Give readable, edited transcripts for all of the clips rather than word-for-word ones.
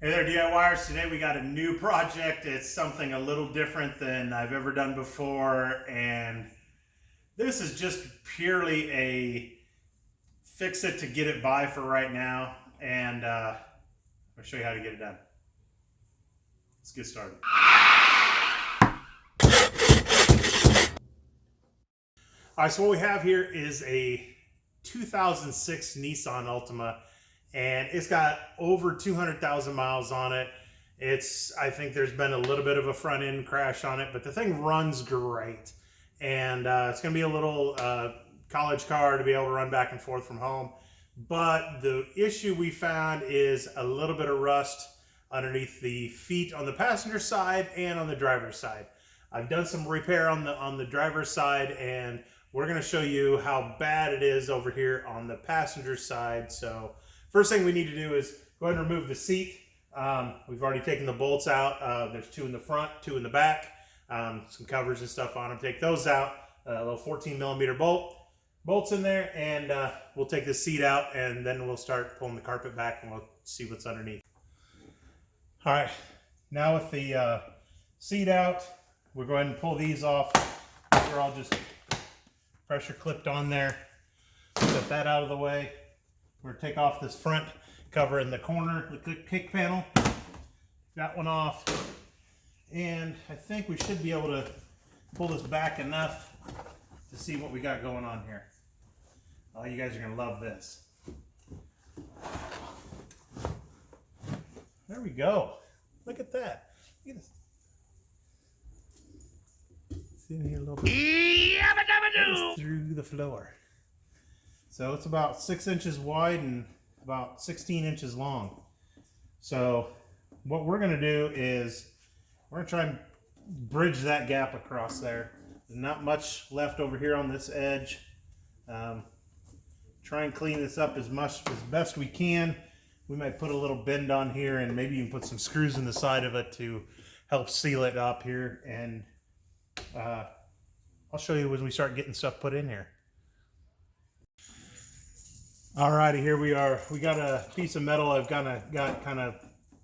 Hey there, DIYers. Today we got a new project. It's something a little different than I've ever done before, and this is just purely a fix it to get it by for right now, and I'll show you how to get it done. Let's get started. All right, so what we have here is a 2006 Nissan Altima, and it's got over 200,000 miles on it. I think there's been a little bit of a front end crash on it, but the thing runs great. And it's gonna be a little college car to be able to run back and forth from home. But the issue we found is a little bit of rust underneath the feet on the passenger side and on the driver's side. I've done some repair on the driver's side, and we're going to show you how bad it is over here on the passenger side. So first thing we need to do is go ahead and remove the seat. We've already taken the bolts out. There's two in the front, two in the back, some covers and stuff on them. Take those out, a little 14 millimeter bolts in there, and we'll take the seat out, and then we'll start pulling the carpet back and we'll see what's underneath. All right, now with the seat out, we'll go ahead and pull these off. They're all just pressure clipped on there. Set that out of the way. We're going to take off this front cover in the corner, the kick panel. That one off. And I think we should be able to pull this back enough to see what we got going on here. Oh, you guys are going to love this. There we go. Look at that. Look at this. See in here a little bit. It's through the floor. So it's about 6 inches wide and about 16 inches long. So what we're going to do is we're going to try and bridge that gap across there. There's not much left over here on this edge. Try and clean this up as best we can. We might put a little bend on here and maybe even put some screws in the side of it to help seal it up here. And I'll show you when we start getting stuff put in here. Alrighty, here we are. We got a piece of metal I've got kind of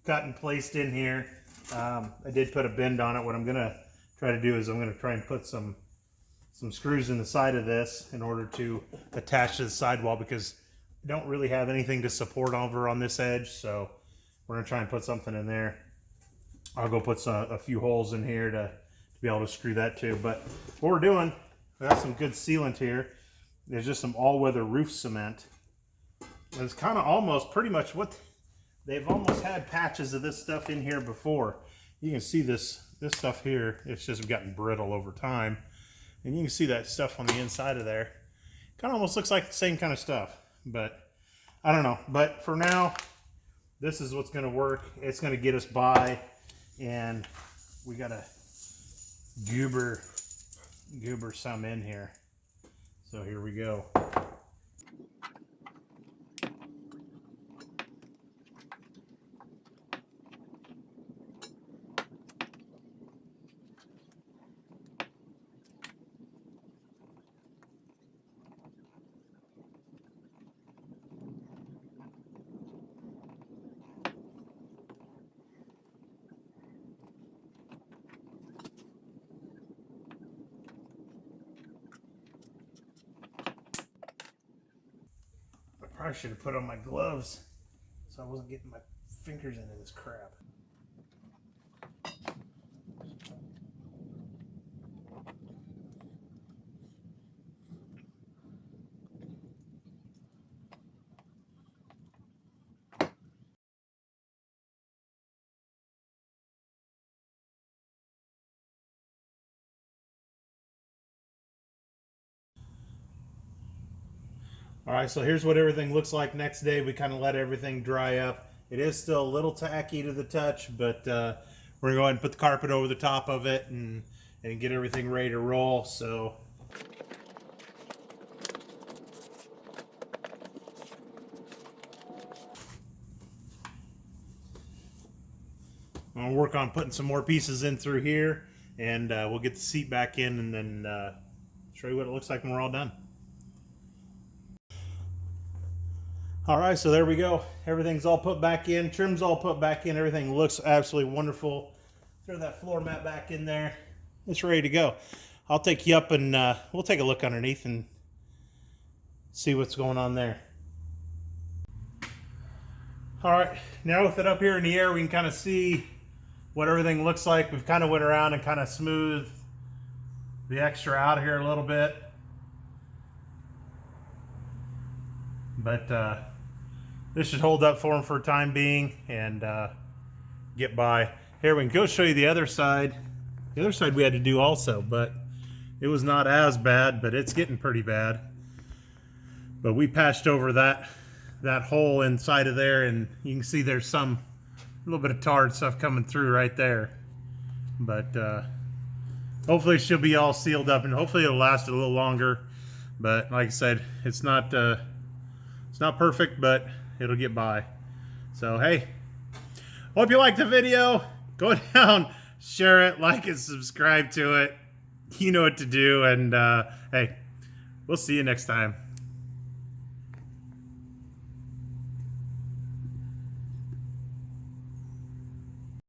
cut and placed in here. I did put a bend on it. What I'm gonna try to do is I'm gonna try and put some screws in the side of this in order to attach to the sidewall, because I don't really have anything to support over on this edge. So we're gonna try and put something in there. I'll go put a few holes in here to be able to screw that too. But what we're doing, we got some good sealant here. There's just some all-weather roof cement. And it's kind of almost pretty much what they've almost had patches of this stuff in here before. You can see this stuff here. It's just gotten brittle over time, and you can see that stuff on the inside of there. Kind of almost looks like the same kind of stuff, but I don't know. But for now, this is what's going to work. It's going to get us by, and we got to goober some in here. So here we go. I should have put on my gloves so I wasn't getting my fingers into this crap. All right, so here's what everything looks like next day. We kind of let everything dry up. It is still a little tacky to the touch, but we're gonna go ahead and put the carpet over the top of it and get everything ready to roll. So I'm gonna work on putting some more pieces in through here, and we'll get the seat back in, and then show you what it looks like when we're all done. All right, so there we go. Everything's all put back in. Trim's all put back in. Everything looks absolutely wonderful. Throw that floor mat back in there. It's ready to go. I'll take you up and we'll take a look underneath and see what's going on there. All right, now with it up here in the air, we can kind of see what everything looks like. We've kind of went around and kind of smoothed the extra out of here a little bit. But this should hold up for them for the time being and get by. Here, we can go show you the other side. The other side we had to do also, but it was not as bad, but it's getting pretty bad. But we patched over that hole inside of there, and you can see there's a little bit of tar and stuff coming through right there. But hopefully she'll be all sealed up, and hopefully it'll last a little longer. But like I said, it's not perfect, but it'll get by. So hey, hope you liked the video. Go down, share it, like it, subscribe to it. You know what to do, and hey, we'll see you next time.